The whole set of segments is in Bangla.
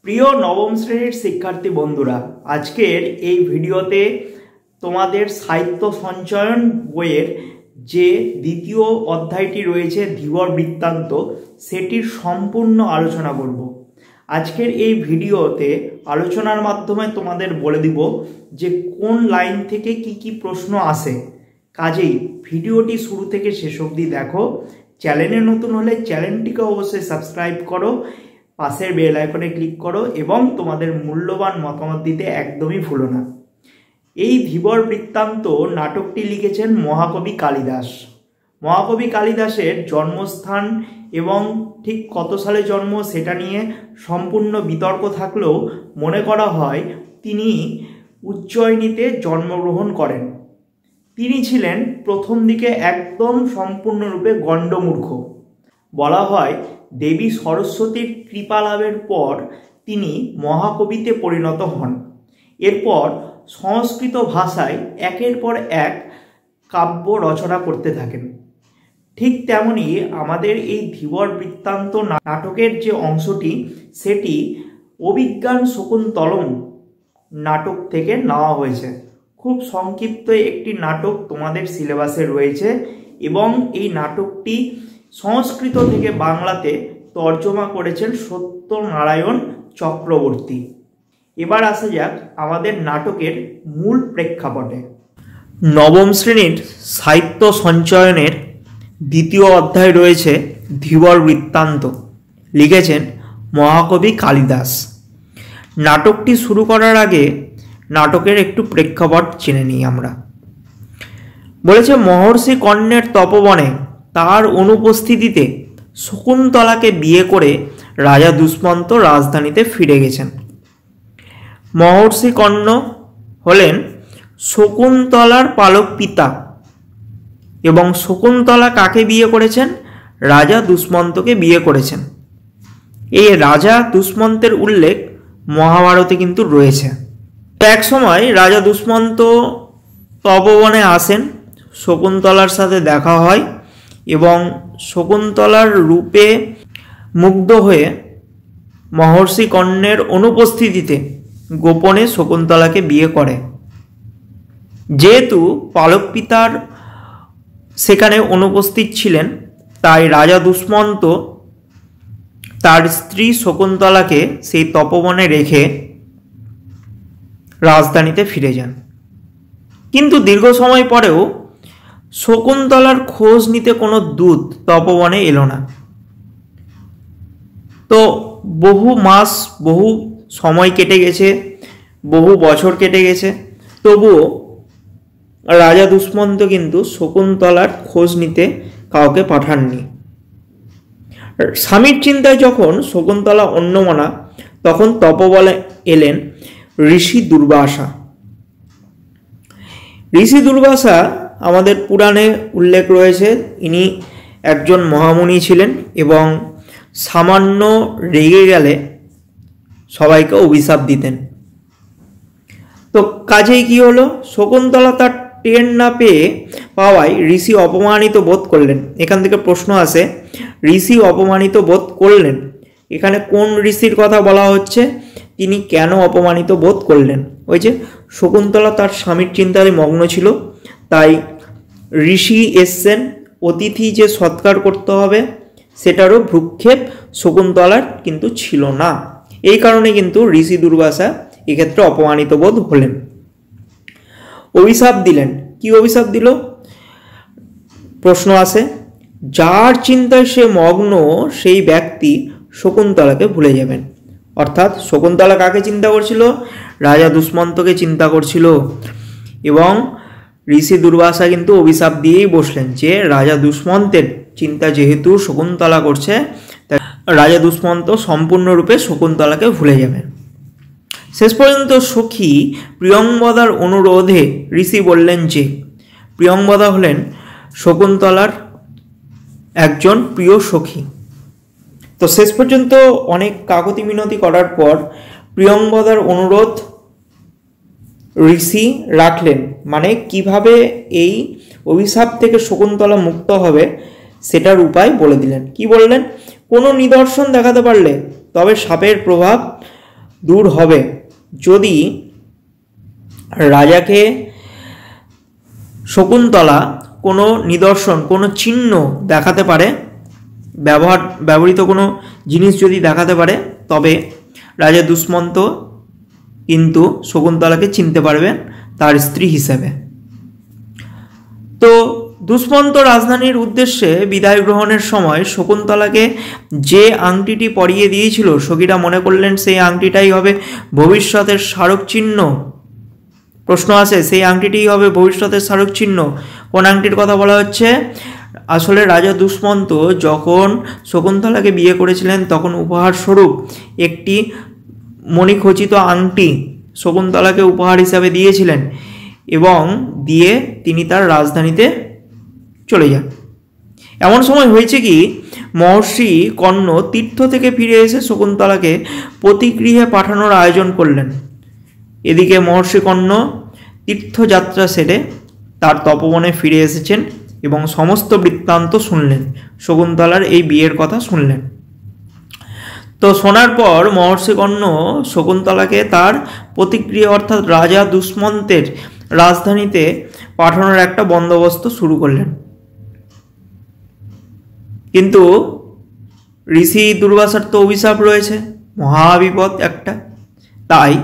প্রিয় নবম শ্রেণীর শিক্ষার্থী বন্ধুরা, আজকের এই ভিডিওতে তোমাদের সাহিত্য সঞ্চয়ন বইয়ের যে দ্বিতীয় অধ্যায়টি রয়েছে ধীবর বৃত্তান্ত, সেটির সম্পূর্ণ আলোচনা করব। আজকের এই ভিডিওতে আলোচনার মাধ্যমে তোমাদের বলে দিব যে কোন লাইন থেকে কি প্রশ্ন আসে। কাজেই ভিডিওটি শুরু থেকে শেষ অবধি দেখো। চ্যানেলে নতুন হলে চ্যানেলটিকে অবশ্যই সাবস্ক্রাইব করো, পাশের বেল আইকনে ক্লিক করো এবং তোমাদের মূল্যবান মতামত দিতে একদমই ভুলো না। এই ধীবর বৃত্তান্ত নাটকটি লিখেছেন মহাকবি কালিদাস। মহাকবি কালিদাসের জন্মস্থান এবং ঠিক কত সালে জন্ম সেটা নিয়ে সম্পূর্ণ বিতর্ক থাকলেও মনে করা হয় তিনি উজ্জয়িনীতে জন্মগ্রহণ করেন। তিনি ছিলেন প্রথম দিকে একদম সম্পূর্ণরূপে গণ্ডমূর্খ। বলা হয় দেবী সরস্বতীর কৃপা লাভের পর তিনি মহাকবিতে পরিণত হন। এরপর সংস্কৃত ভাষায় একের পর এক কাব্য রচনা করতে থাকেন। ঠিক তেমনি আমাদের এই ধীবর বৃত্তান্ত নাটকের যে অংশটি, সেটি অভিজ্ঞান শকুন্তলম নাটক থেকে নেওয়া হয়েছে। খুব সংক্ষিপ্ত একটি নাটক তোমাদের সিলেবাসে রয়েছে এবং এই নাটকটি সংস্কৃত থেকে বাংলাতে তর্জমা করেছেন সত্যনারায়ণ চক্রবর্তী। এবার আসা যাক আমাদের নাটকের মূল প্রেক্ষাপটে। নবম শ্রেণীর সাহিত্য সঞ্চয়নের দ্বিতীয় অধ্যায় রয়েছে ধীবর বৃত্তান্ত, লিখেছেন মহাকবি কালিদাস। নাটকটি শুরু করার আগে নাটকের একটু প্রেক্ষাপট জেনে নিই আমরা। বলেছে মহর্ষি কর্ণের তপবনে তার অনুপস্থিতিতে শকুন্তলাকে বিয়ে করে রাজা দুষ্মন্ত রাজধানীতে ফিরে গেছেন। মহর্ষি কর্ণ হলেন শকুন্তলার পালক পিতা এবং শকুন্তলা কাকে বিয়ে করেছেন? রাজা দুষ্মন্তকে বিয়ে করেছেন। এই রাজা দুষ্মন্তের উল্লেখ মহাভারতে কিন্তু রয়েছে। এক সময় রাজা দুষ্মন্ত তপবনে আসেন, শকুন্তলার সাথে দেখা হয় এবং শকুন্তলার রূপে মুগ্ধ হয়ে মহর্ষি কর্ণের অনুপস্থিতিতে গোপনে শকুন্তলাকে বিয়ে করে। যেহেতু পালক পিতার সেখানে অনুপস্থিত ছিলেন, তাই রাজা দুষ্মন্ত তার স্ত্রী শকুন্তলাকে সেই তপবনে রেখে রাজধানীতে ফিরে যান। কিন্তু দীর্ঘ সময় পরেও শকুন্তলার খোঁজ নিতে কোনো দূত তপবনে এলো না। তো বহু মাস, বহু সময় কেটে গেছে, বহু বছর কেটে গেছে, তবুও রাজা দুষ্মন্ত কিন্তু শকুন্তলার খোঁজ নিতে কাউকে পাঠাননি। স্বামীর চিন্তায় যখন শকুন্তলা অন্যমনা, তখন তপবনে এলেন ঋষি দুর্বাসা। ঋষি দুর্বাসা আমাদের পুরাণে উল্লেখ রয়েছে, ইনি একজন মহামুনি ছিলেন এবং সামান্য রেগে গেলে সবাইকে অভিশাপ দিতেন। তো কাজেই কি হলো, শকুন্তলা তার টের না পেয়ে পাওয়ায় ঋষি অপমানিত বোধ করলেন। এখান থেকে প্রশ্ন আসে, ঋষি অপমানিত বোধ করলেন, এখানে কোন ঋষির কথা বলা হচ্ছে? তিনি কেন অপমানিত বোধ করলেন? ওই যে শকুন্তলা তার স্বামীর চিন্তায় মগ্ন ছিল, তাই ঋষি এসছেন, অতিথি যে সৎকার করতে হবে সেটারও ভ্রুক্ষেপ শকুন্তলার কিন্তু ছিল না। এই কারণে কিন্তু ঋষি দুর্বাসা এক্ষেত্রে অপমানিত বোধ হলেন। অভিশাপ দিলেন। কি অভিশাপ দিল? প্রশ্ন আসে, যার চিন্তায় সে মগ্ন সেই ব্যক্তি শকুন্তলাকে ভুলে যাবেন। অর্থাৎ শকুন্তলা কাকে চিন্তা করছিল? রাজা দুষ্মন্তকে চিন্তা করছিল। এবং ঋষি দুর্বাসা কিন্তু অভিশাপ দিয়েই বসলেন যে রাজা দুষ্মন্তের চিন্তা যেহেতু শকুন্তলা করছে, তাই রাজা দুষ্মন্ত সম্পূর্ণরূপে শকুন্তলাকে ভুলে যাবেন। শেষ পর্যন্ত সখী প্রিয়ংবদার অনুরোধে ঋষি বললেন যে প্রিয়ংবদা হলেন শকুন্তলার একজন প্রিয় সখী। তো শেষ পর্যন্ত অনেক কাকতি মিনতি করার পর প্রিয়ংবদার অনুরোধ ঋষি রাখলেন। মানে কিভাবে এই অভিশাপ থেকে শকুন্তলা মুক্ত হবে সেটার উপায় বলে দিলেন। কি বললেন? কোনো নিদর্শন দেখাতে পারলে তবে সাপের প্রভাব দূর হবে যদি রাজাকে শকুন্তলা কোনো নিদর্শন, কোনো চিহ্ন দেখাতে পারে, ব্যবহৃত কোনো জিনিস যদি দেখাতে পারে, তবে রাজা দুষ্মন্ত কিন্তু শকুন্তলাকে চিনতে পারবেন তার স্ত্রী হিসেবে। তো দুষ্মন্ত রাজধানীর উদ্দেশ্যে বিদায় গ্রহণের সময় শকুন্তলাকে যে আংটিটি পরিয়ে দিয়েছিল, সখীরা মনে করলেন সেই আংটিটাই হবে ভবিষ্যতের স্মারক চিহ্ন। প্রশ্ন আসে, সেই আংটিটিই হবে ভবিষ্যতের স্মারক চিহ্ন। কোন আংটির কথা বলা হচ্ছে? আসলে রাজা দুষ্মন্ত যখন শকুন্তলাকে বিয়ে করেছিলেন তখন উপহার স্বরূপ একটি মণিখচিত আংটি শকুন্তলাকে উপহার হিসাবে দিয়েছিলেন এবং দিয়ে তিনি তার রাজধানীতে চলে যান। এমন সময় হয়েছে কি, মহর্ষি কর্ণ তীর্থ থেকে ফিরে এসে শকুন্তলাকে পতিগৃহে পাঠানোর আয়োজন করলেন। এদিকে মহর্ষি কর্ণ তীর্থযাত্রা সেরে তার তপবনে ফিরে এসেছেন এবং সমস্ত বৃত্তান্ত শুনলেন, শকুন্তলার এই বিয়ের কথা শুনলেন। তো শোনার পর মহর্ষি কর্ণ শকুন্তলাকে তার পতিগৃহে অর্থাৎ রাজা দুষ্মন্তের রাজধানীতে পাঠানোর একটা বন্দোবস্ত শুরু করলেন। কিন্তু ঋষি দুর্বাসার তো অভিশাপ রয়েছে, মহাবিপদ একটা। তাই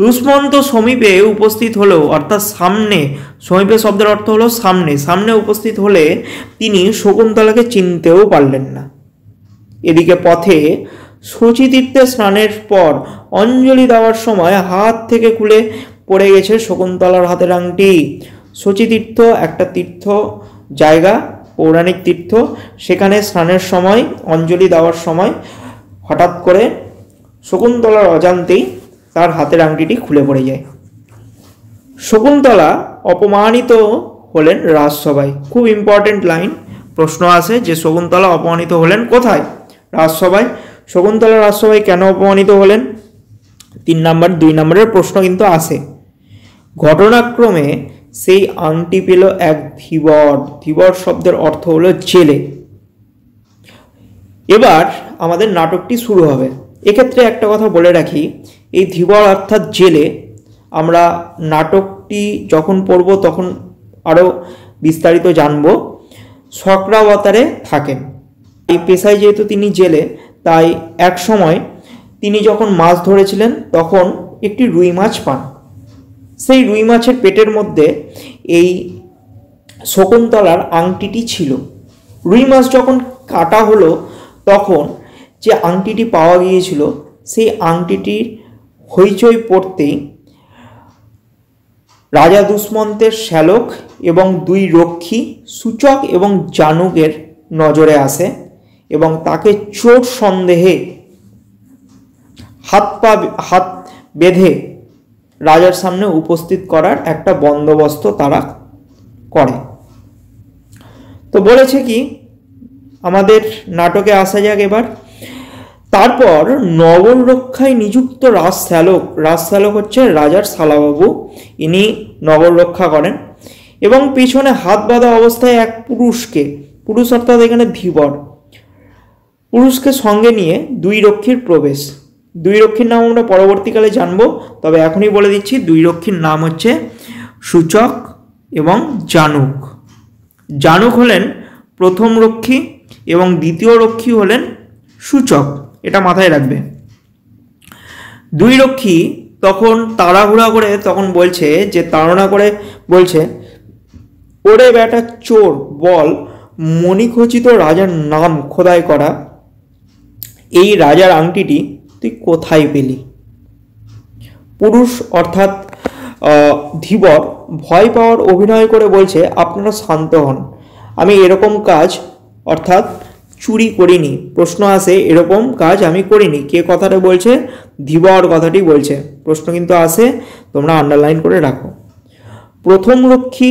দুষ্মন্ত সমীপে উপস্থিত হলেও, অর্থাৎ সামনে, সমীপে শব্দের অর্থ হলো সামনে, সামনে উপস্থিত হলে তিনি শকুন্তলাকে চিনতেও পারলেন না। এদিকে পথে শচীতীর্থে স্নানের পর অঞ্জলি দেওয়ার সময় হাত থেকে খুলে পড়ে গেছে শকুন্তলার হাতের আংটি। শচীতীর্থ একটা তীর্থ জায়গা, পৌরাণিক তীর্থ, সেখানে স্নানের সময়, অঞ্জলি দেওয়ার সময় হঠাৎ করে শকুন্তলার অজান্তেই তার হাতের আংটিটি খুলে পড়ে যায়। শকুন্তলা অপমানিত হলেন রাজসভায়। খুব ইম্পর্টেন্ট লাইন, প্রশ্ন আসে যে শকুন্তলা অপমানিত হলেন কোথায়? রাজসভায়। শকুন্তলা রাজসভায় কেন অপমানিত হলেন? 3 নম্বর 2 নম্বরের প্রশ্ন কিন্তু আসে। ঘটনাক্রমে সেই আংটি পেল এক ধীবর। ধীবর শব্দের অর্থ হলো জেলে। এবার আমাদের নাটকটি শুরু হবে। এক্ষেত্রে একটা কথা বলে রাখি, এই ধীবর অর্থাৎ জেলে, আমরা নাটকটি যখন পড়ব তখন আরও বিস্তারিত জানব। চক্রাবতারে থাকেন। এই পেশায় যেহেতু তিনি জেলে, তাই এক সময় তিনি যখন মাছ ধরেছিলেন তখন একটি রুই মাছ পান। সেই রুই মাছের পেটের মধ্যে এই শকুন্তলার আংটিটি ছিল। রুই মাছ যখন কাটা হলো তখন যে আংটিটি পাওয়া গিয়েছিল, সেই আংটিটির হইচই পড়তেই রাজা দুষ্মন্তের শ্যালক এবং 2 রক্ষী সূচক এবং জানুকের নজরে আসে এবং তাকে চোর সন্দেহে হাত বেঁধে রাজার সামনে উপস্থিত করার একটা বন্দোবস্ত তারা করে। তো বলেছে কি, আমাদের নাটকে আসা যাক এবার। তারপর নগর রক্ষায় নিযুক্ত রাজশ্যালক হচ্ছে রাজার শালাবাবু, ইনি নগর রক্ষা করেন, এবং পিছনে হাত বাঁধা অবস্থায় এক পুরুষ অর্থাৎ এখানে ধীবর, পুরুষকে সঙ্গে নিয়ে 2 রক্ষীর প্রবেশ। 2 রক্ষীর নাম আমরা পরবর্তীকালে জানবো, তবে এখনই বলে দিচ্ছি 2 রক্ষীর নাম হচ্ছে সূচক এবং জানুক। জানুক হলেন প্রথম রক্ষী এবং দ্বিতীয় রক্ষী হলেন সূচক, এটা মাথায় রাখবে। 2 রক্ষী তখন তাড়াহুড়া করে তখন বলছে, যে তাড়না করে বলছে, ওরে বেটা চোর, বল মণিখচিত রাজার নাম খোদাই করা এই রাজার আংটিটি তুই কোথায় পেলি? পুরুষ অর্থাৎ ধীবর ভয় পাওয়ার অভিনয় করে বলছে, আপনারা শান্ত হন, আমি এরকম কাজ অর্থাৎ চুরি করিনি। প্রশ্ন আসে, এরকম কাজ আমি করিনি। কে কথাটা বলছে? ধীবর কথাটি বলছে। প্রশ্ন কিন্তু আসে, তোমরা আন্ডারলাইন করে রাখো। প্রথম রক্ষী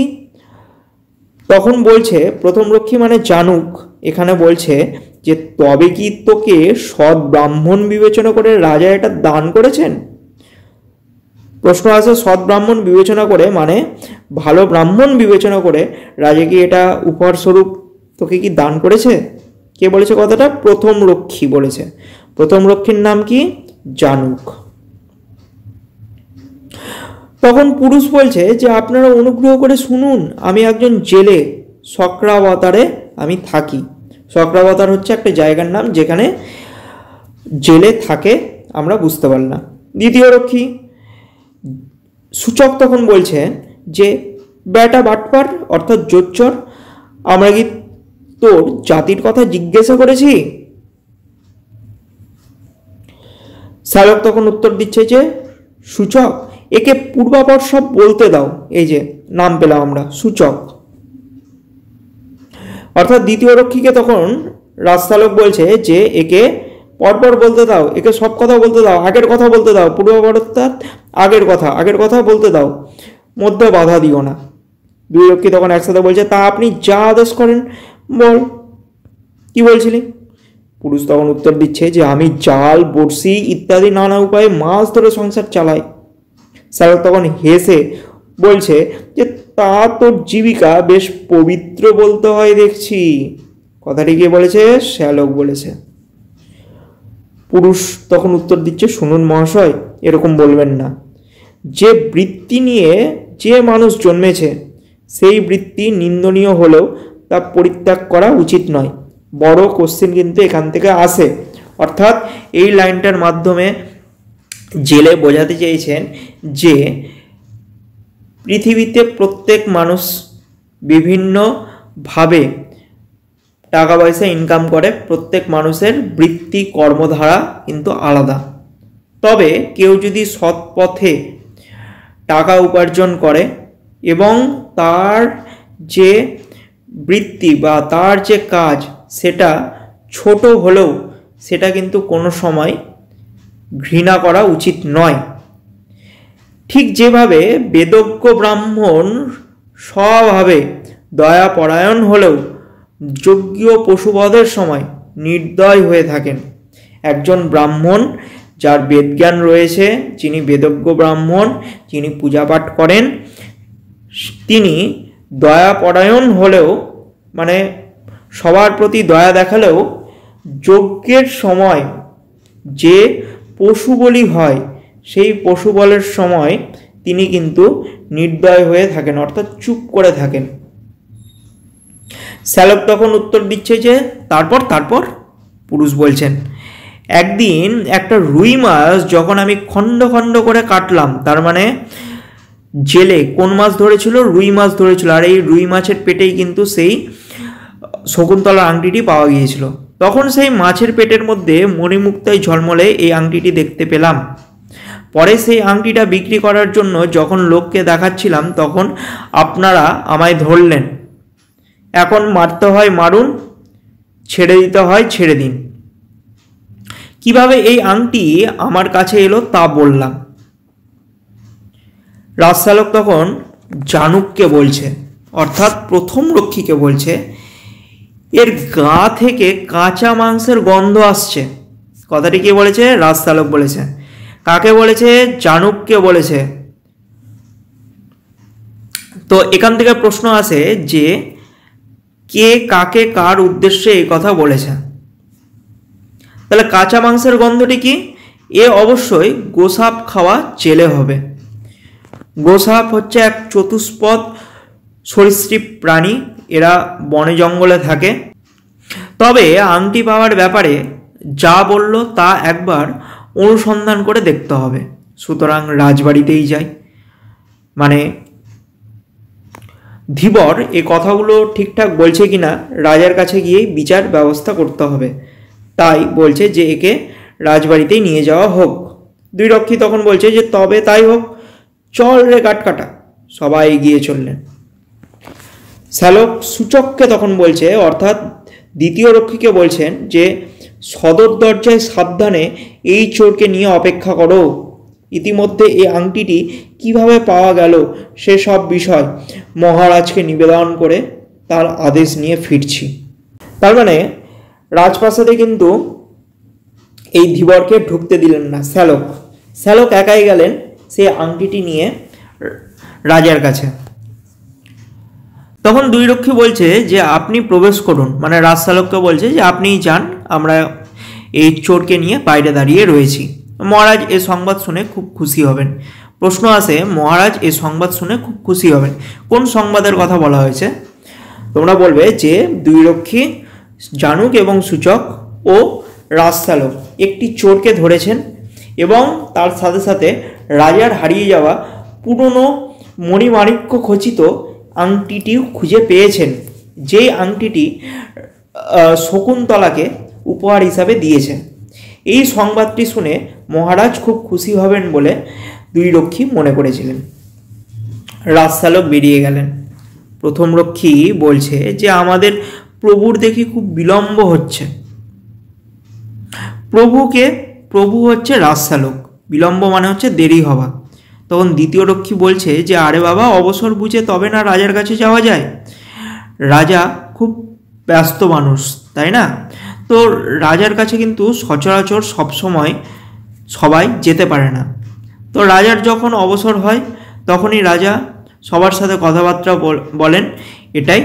তখন বলছে, প্রথম রক্ষী মানে জানুক, এখানে বলছে যে তবে কি তোকে সৎ ব্রাহ্মণ বিবেচনা করে রাজা এটা দান করেছেন? প্রশ্ন আসে, সৎ ব্রাহ্মণ বিবেচনা করে মানে ভালো ব্রাহ্মণ বিবেচনা করে রাজা কি এটা উপহার স্বরূপ তোকে কি দান করেছে? কে বলেছে কথাটা? প্রথম রক্ষী বলেছে। প্রথম রক্ষীর নাম কি? জানুক। তখন পুরুষ বলছে যে আপনারা অনুগ্রহ করে শুনুন, আমি একজন জেলে, চক্রাবতারে আমি থাকি। চক্রাবতার হচ্ছে একটা জায়গার নাম যেখানে জেলে থাকে, আমরা বুঝতে পারলাম। দ্বিতীয় রক্ষী সূচক তখন বলছে যে বেটা বাটপার অর্থাৎ জোচ্চর, আমরা কি তোর জাতির কথা জিজ্ঞাসা করেছি? শ্যালক তখন উত্তর দিচ্ছে যে সূচক, একে পূর্বাপর সব বলতে দাও। এই যে নাম পেলাম আমরা, সূচক। অর্থাৎ দ্বিতীয় রক্ষীকে তখন রাজশ্যালক বলছে যে একে পরপর বলতে দাও, একে সব কথা বলতে দাও, আগের কথা বলতে দাও, পূর্বাপর অর্থাৎ আগের কথা বলতে দাও, মধ্যে বাধা দিও না। দুই রক্ষী তখন একসাথে বলছে তা আপনি যা আদেশ করেন বল, কি বলছিলি? পুরুষ তখন উত্তর দিচ্ছে যে আমি জাল, বড়শি ইত্যাদি নানা উপায়ে মাছ ধরে সংসার চালাই। শ্যালক তখন হেসে বলছে যে তা তোর জীবিকা বেশ পবিত্র বলতে হয় দেখছি। কথাটি কে বলেছে? শ্যালক বলেছে। পুরুষ তখন উত্তর দিচ্ছে শুনুন মহাশয়, এরকম বলবেন না। যে বৃত্তি নিয়ে যে মানুষ জন্মেছে সেই বৃত্তি নিন্দনীয় হলেও তা পরিত্যাগ করা উচিত নয়। বড় কোশ্চেন কিন্তু এখান থেকে আসে। অর্থাৎ এই লাইনটার মাধ্যমে জেলে বোঝাতে চেয়েছেন যে পৃথিবীতে প্রত্যেক মানুষ বিভিন্নভাবে টাকা পয়সা ইনকাম করে, প্রত্যেক মানুষের বৃত্তি কর্মধারা কিন্তু আলাদা। তবে কেউ যদি সৎ পথে টাকা উপার্জন করে এবং তার যে বৃত্তি বা তার যে কাজ সেটা ছোট হলেও সেটা কিন্তু কোনো সময় ঘৃণা করা উচিত নয়। ঠিক যেভাবে বেদজ্ঞ ব্রাহ্মণ স্বভাবে দয়াপরায়ণ হলেও যজ্ঞ পশুবধের সময় নির্দয় হয়ে থাকেন, একজন ব্রাহ্মণ যার বেদজ্ঞান রয়েছে, যিনি বেদজ্ঞ ব্রাহ্মণ, যিনি পূজাপাঠ করেন, তিনি দয়াপরায়ণ হলেও মানে সবার প্রতি দয়া দেখালেও যজ্ঞের সময় যে পশু বলি হয় সেই পশু বলের সময় তিনি কিন্তু নির্দয় হয়ে থাকেন, অর্থাৎ চুপ করে থাকেন। শ্যালক তখন উত্তর দিচ্ছে যে তারপর পুরুষ বলছেন একদিন একটা রুই মাছ যখন আমি খণ্ড খণ্ড করে কাটলাম, তার মানে জেলে কোন মাছ ধরেছিল? রুই মাছ ধরেছিল। আর এই রুই মাছের পেটেই কিন্তু সেই শকুন্তলার আংটিটি পাওয়া গিয়েছিল। তখন সেই মাছের পেটের মধ্যে মণিমুক্তায় ঝলমলে এই আংটিটি দেখতে পেলাম। পরে সেই আংটিটা বিক্রি করার জন্য যখন লোককে দেখাচ্ছিলাম তখন আপনারা আমায় ধরলেন। এখন মারতে হয় মারুন, ছেড়ে দিতে হয় ছেড়ে দিন। কিভাবে এই আংটি আমার কাছে এলো তা বললাম। রাজশ্যালক তখন জানুককে বলছে, অর্থাৎ প্রথম রক্ষীকে বলছে, এর গা থেকে কাঁচা মাংসের গন্ধ আসছে। কথাটি কে বলেছে? রাজশ্যালক বলেছে। কাকে বলেছে? জানুককে বলেছে। তো এখান থেকে প্রশ্ন আসে যে কে কাকে কার উদ্দেশ্যে এই কথা বলেছে। তাহলে কাঁচা মাংসের গন্ধটি কি? এ অবশ্যই গোসাপ খাওয়া জেলে হবে। গোসাপ হচ্ছে এক চতুষ্পদ সরীসৃপ প্রাণী, এরা বনে জঙ্গলে থাকে। তবে আংটি পাওয়ার ব্যাপারে যা বলল তা একবার অনুসন্ধান করে দেখতে হবে। সুতরাং রাজবাড়িতেই যাই, মানে ধীবর এই কথাগুলো ঠিকঠাক বলছে কিনা রাজার কাছে গিয়েই বিচার ব্যবস্থা করতে হবে। তাই বলছে যে একে রাজবাড়িতেই নিয়ে যাওয়া হোক। দুই রক্ষী তখন বলছে যে তবে তাই হোক, চল রে কাটকাটা। সবাই এগিয়ে চললেন। শ্যালক সূচককে তখন বলছে, অর্থাৎ দ্বিতীয় রক্ষীকে বলছেন যে সদর দরজায় সাবধানে এই চোরকে নিয়ে অপেক্ষা করো। ইতিমধ্যে এই আংটিটি কিভাবে পাওয়া গেল সে সব বিষয় মহারাজকে নিবেদন করে তার আদেশ নিয়ে ফিরছি। তার মানে রাজপ্রাসাদে কিন্তু এই ধীবরকে ঢুকতে দিলেন না শ্যালক একাই গেলেন সেই আংটিটি নিয়ে রাজার কাছে। তখন দুই রক্ষী বলছে যে আপনি প্রবেশ করুন, মানে রাজশ্যালককে বলছে যে আপনিই যান, আমরা এই চোরকে নিয়ে বাইরে দাঁড়িয়ে রয়েছি। মহারাজ এ সংবাদ শুনে খুব খুশি হবেন। প্রশ্ন আসে, মহারাজ এই সংবাদ শুনে খুব খুশি হবেন। কোন সংবাদের কথা বলা হয়েছে? তোমরা বলবে যে দুই রক্ষী জানুক এবং সূচক ও রাজচালক একটি চোরকে ধরেছেন এবং তার সাথে সাথে রাজার হারিয়ে যাওয়া পুরনো মণিমাণিক্য খচিত আংটিটিও খুঁজে পেয়েছেন, যেই আংটিটি শকুন্তলাকে উপহার হিসাবে দিয়েছে। এই সংবাদটি শুনে মহারাজ খুব খুশি হবেন বলে দুই রক্ষী মনে করেছিলেন। রাজচালক বেরিয়ে গেলেন। প্রথম রক্ষী বলছে যে আমাদের প্রভুর দেখি খুব বিলম্ব হচ্ছে। প্রভু হচ্ছে রাজচালক, বিলম্ব মানে হচ্ছে দেরি হওয়া। তখন দ্বিতীয় রক্ষী বলছে যে আরে বাবা, অবসর বুঝে তবে না রাজার কাছে যাওয়া যায়, রাজা খুব ব্যস্ত মানুষ, তাই না? তো রাজার কাছে কিন্তু সচরাচর সবসময় সবাই যেতে পারে না। তো রাজার যখন অবসর হয় তখনই রাজা সবার সাথে কথাবার্তা বলেন, এটাই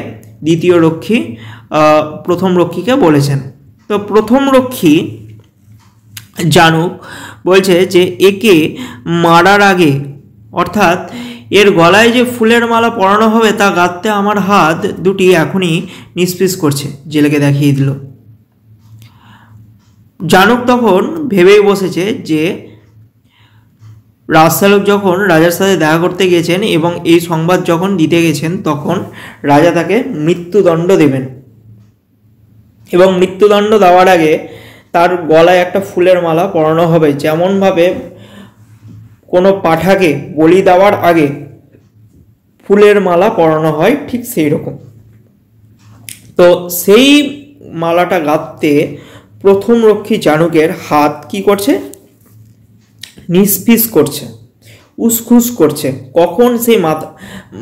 দ্বিতীয় রক্ষী প্রথম রক্ষীকে বলেছেন। তো প্রথম রক্ষী জানুক বলছে যে একে মারার আগে, অর্থাৎ এর গলায় যে ফুলের মালা পরানো হবে তা গাঁথতে আমার হাত দুটি এখনই নিষ্পিস করছে, জেলেকে দেখিয়ে দিল। জানুক তখন ভেবেই বসেছে যে রাজচালক যখন রাজার সাথে দেখা করতে গেছেন এবং এই সংবাদ যখন দিতে গেছেন তখন রাজা তাকে মৃত্যুদণ্ড দেবেন, এবং মৃত্যুদণ্ড দেওয়ার আগে তার গলায় একটা ফুলের মালা পরানো হবে, যেমনভাবে কোনো পাঁঠাকে বলি দেওয়ার আগে ফুলের মালা পরানো হয়, ঠিক সেই রকম। তো সেই মালাটা গাঁথতে প্রথম রক্ষী জানুকের হাত কি করছে? নিষ্পিস করছে, উসখুস করছে, কখন সেই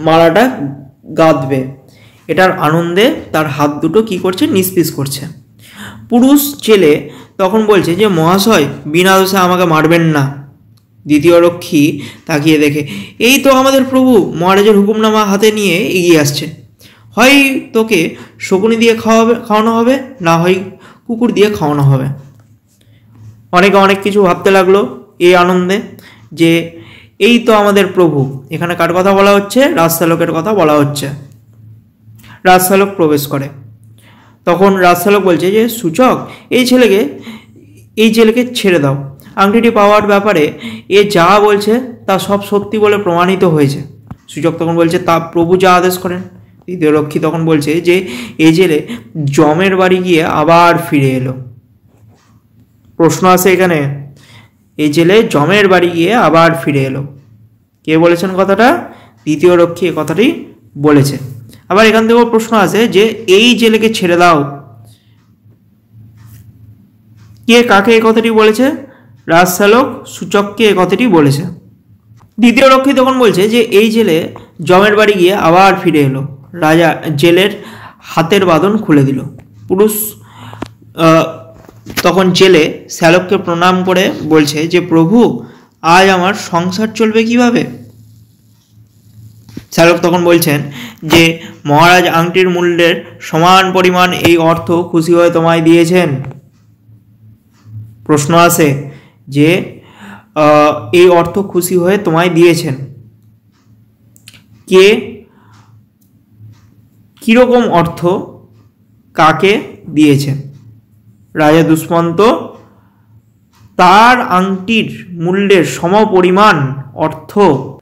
মালাটা গাঁথবে। এটার আনন্দে তার হাত দুটো কি করছে? নিষ্পিস করছে। পুরুষ জেলে তখন বলছে যে মহাশয়, বিনা দোষে আমাকে মারবেন না। দ্বিতীয় রক্ষী তাকিয়ে দেখে, এই তো আমাদের প্রভু মহারাজের হুকুমনামা হাতে নিয়ে এগিয়ে আসছে। হয় তোকে শকুনি দিয়ে খাওয়ানো হবে, না হয় কুকুর দিয়ে খাওয়ানো হবে। অনেকে অনেক কিছু ভাবতে লাগলো এই আনন্দে যে এই তো আমাদের প্রভু। এখানে কার কথা বলা হচ্ছে? রাজচালকের কথা বলা হচ্ছে। রাজচালক প্রবেশ করে। তখন রাজচালক বলছে যে সূচক, এই ছেলেকে ছেড়ে দাও। আংটিটি পাওয়ার ব্যাপারে এ যা বলছে তা সব সত্যি বলে প্রমাণিত হয়েছে। সূচক তখন বলছে তা প্রভু যা আদেশ করেন। দ্বিতীয় রক্ষী তখন বলছে যে এই জেলে জমের বাড়ি গিয়ে আবার ফিরে এলো। প্রশ্ন আছে এখানে, এই জেলে জমের বাড়ি গিয়ে আবার ফিরে এলো, কে বলেছেন কথাটা? দ্বিতীয় রক্ষী এ কথাটি বলেছে। আবার এখান থেকেও প্রশ্ন আছে যে এই জেলেকে ছেড়ে দাও, কে কাকে এই কথাটি বলেছে? রাজচালক সূচককে এই কথাটি বলেছে। দ্বিতীয় রক্ষী তখন বলছে যে এই জেলে জমের বাড়ি গিয়ে আবার ফিরে এলো। রাজা জেলের হাতের বাঁধন খুলে দিল। পুরুষ তখন জেলে শ্যালককে প্রণাম করে বলছে যে প্রভু, আজ আমার সংসার চলবে কিভাবে? শ্যালক তখন বলছেন যে মহারাজ আংটির মূল্যের সমান পরিমাণ এই অর্থ খুশি হয়ে তোমায় দিয়েছেন। প্রশ্ন আছে যে এই অর্থ খুশি হয়ে তোমায় দিয়েছেন, কে, কিরকম অর্থ, কাকে দিয়েছেন? রাজা দুষ্মন্ত তার আংটির মূল্যের সমপরিমাণ অর্থ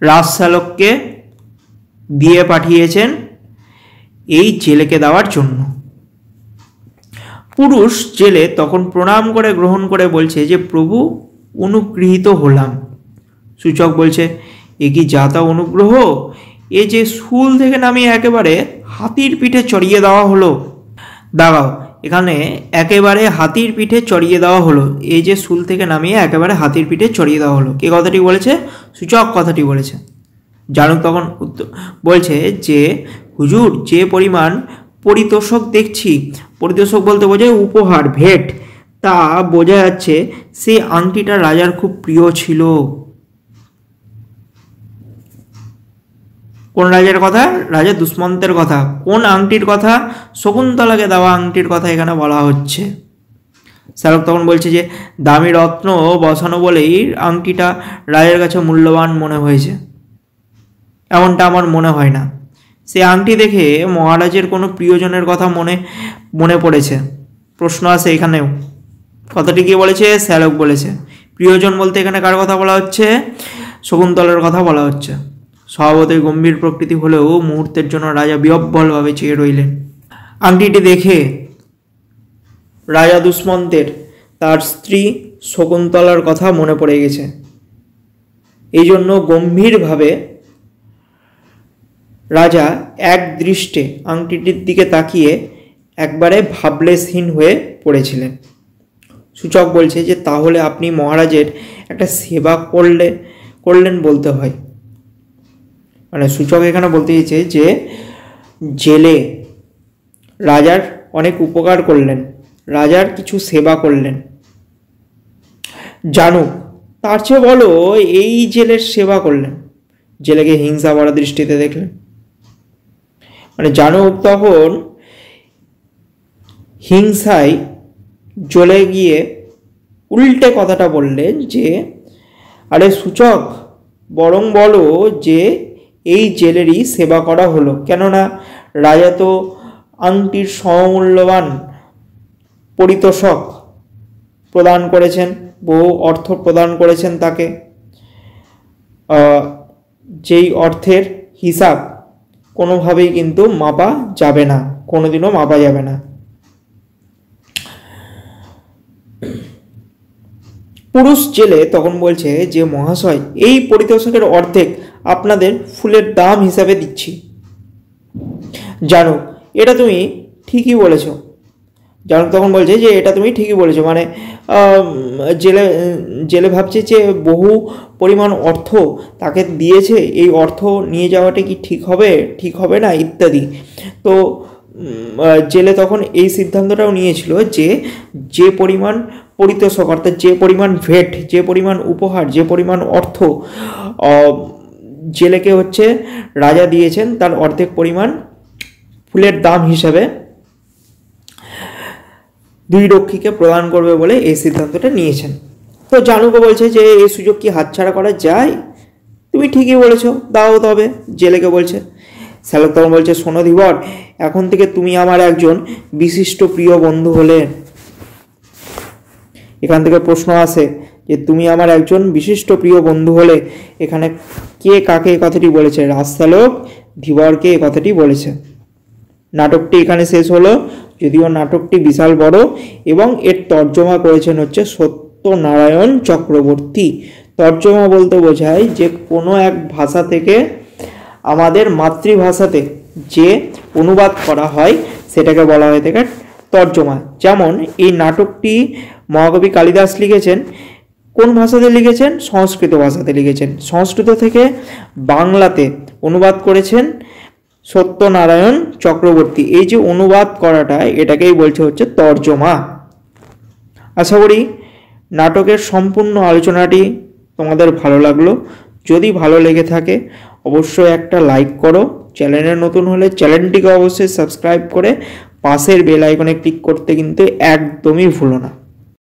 রাজচালককে দিয়ে পাঠিয়েছেন এই জেলেকে দেওয়ার জন্য। পুরুষ জেলে তখন প্রণাম করে গ্রহণ করে বলছে যে প্রভু, অনুগৃহীত হলাম। সূচক বলছে এ কি যাতা অনুগ্রহ, এ যে শুল থেকে নামিয়ে একেবারে হাতির পিঠে চড়িয়ে দেওয়া হলো। দাঁড়াও, এখানে একেবারে হাতির পিঠে চড়িয়ে দেওয়া হলো, এই যে শুল থেকে নামিয়ে একেবারে হাতির পিঠে চড়িয়ে দেওয়া হলো, কে কথাটি বলেছে? সূচক কথাটি বলেছে। জানুক তখন বলছে যে হুজুর, যে পরিমাণ পরিতোষক দেখছি, পরিতোষক বলতে বোঝায় উপহার, ভেট, তা বোঝা যাচ্ছে সেই আংটিটা রাজার খুব প্রিয় ছিল। কোন রাজার কথা? রাজা দুষ্মন্তের কথা। কোন আংটির কথা? শকুন্তলাকে দেওয়া আংটির কথা এখানে বলা হচ্ছে। শ্যালক তখন বলছে যে দামি রত্ন বসানো বলেই আংটিটা রাজার কাছে মূল্যবান মনে হয়েছে, এমনটা আমার মনে হয় না। সে আংটি দেখে মহারাজের কোনো প্রিয়জনের কথা মনে পড়েছে। প্রশ্ন আছে এখানেও, কথাটি কি বলেছে? শ্যালক বলেছে। প্রিয়জন বলতে এখানে কার কথা বলা হচ্ছে? শকুন্তলার কথা বলা হচ্ছে। স্বভাবতই গম্ভীর প্রকৃতি হলেও মুহূর্তের জন্য রাজা বিহ্বলভাবে চেয়ে রইলেন। আংটিটি দেখে রাজা দুষ্মন্তের তার স্ত্রী শকুন্তলার কথা মনে পড়ে গেছে। এই জন্য গম্ভীরভাবে রাজা এক দৃষ্টে আংটিটির দিকে তাকিয়ে একবারে ভাবলেশহীন হয়ে পড়েছিলেন। সূচক বলছে যে তাহলে আপনি মহারাজের একটা সেবা করলেন বলতে হয়। মানে সূচক এখানে বলতে চাইছে যে জেলে রাজার অনেক উপকার করলেন, রাজার কিছু সেবা করলেন। জানুক তার চেয়ে বলো এই জেলের সেবা করলেন, জেলেকে হিংসা ভরা দৃষ্টিতে দেখলেন। মানে জানুক তখন হিংসায় জ্বলে গিয়ে উল্টে কথাটা বললেন যে আরে সূচক, বরং বলো যে এই জেলেরই সেবা করা হলো, কেননা রাজা তো আংটির সমমূল্যবান পরিতোষক প্রদান করেছেন, বহু অর্থ প্রদান করেছেন তাকে, যেই অর্থের হিসাব কোনোভাবেই কিন্তু মাপা যাবে না, কোনোদিনও মাপা যাবে না। পুরুষ জেলে তখন বলছে যে মহাশয়, এই পরিতোষকের অর্ধেক আপনাদের ফুলের দাম হিসাবে দিচ্ছি। জানো এটা তুমি ঠিকই বলেছ। জানুক তখন বলছে যে এটা তুমি ঠিকই বলেছো, মানে জেলে ভাবছে যে বহু পরিমাণ অর্থ তাকে দিয়েছে, এই অর্থ নিয়ে যাওয়াটা কি ঠিক হবে না ইত্যাদি। তো জেলে তখন এই সিদ্ধান্তটাও নিয়েছিল যে যে পরিমাণ পরিতোষক অর্থাৎ যে পরিমাণ ভেট, যে পরিমাণ উপহার, যে পরিমাণ অর্থ জেলেকে রাজা দিয়েছেন তার অর্ধেক পরিমাণ ফুলের দাম হিসাবে দুই রক্ষীকে প্রদান করবে বলে এই সিদ্ধান্তটা নিয়েছেন। তো জানুকও বলছে যে এই সুযোগ কি হাতছাড়া করা যায়? তুমি ঠিকই বলেছ, দাও তবে, জেলেকে বলছে। শ্যালক তখন বলছে শোনো ধীবর, এখন থেকে তুমি আমার একজন বিশিষ্ট প্রিয় বন্ধু হলে। এখান থেকে প্রশ্ন আসে যে তুমি আমার একজন বিশিষ্ট প্রিয় বন্ধু হলে, এখানে কে কাকে এই কথাটি বলেছে? রাজশ্যালক ধীবরকে এই কথাটি বলেছে। নাটকটি এখানে শেষ হলো, যদিও নাটকটি বিশাল বড় এবং এর তর্জমা করেছেন সত্যনারায়ণ চক্রবর্তী। তর্জমা বলতে বোঝায় যে কোনো এক ভাষা থেকে আমাদের মাতৃভাষাতে যে অনুবাদ করা হয় সেটাকে বলা হয়ে থাকে তর্জমা। যেমন এই নাটকটি মহাকবি কালিদাস লিখেছেন, কোন ভাষাতে লিখেছেন? সংস্কৃত ভাষাতে লিখেছেন। সংস্কৃত থেকে বাংলাতে অনুবাদ করেছেন সত্যনারায়ণ চক্রবর্তী। এই যে অনুবাদ করাটা, এটাকেই বলছে তর্জমা। আশা করি নাটকের সম্পূর্ণ আলোচনাটি তোমাদের ভালো লাগলো। যদি ভালো লেগে থাকে অবশ্যই একটা লাইক করো, চ্যানেলে নতুন হলে চ্যানেলটিকে অবশ্যই সাবস্ক্রাইব করে পাশের বেল আইকনে ক্লিক করতে কিন্তু একদমই ভুলো না।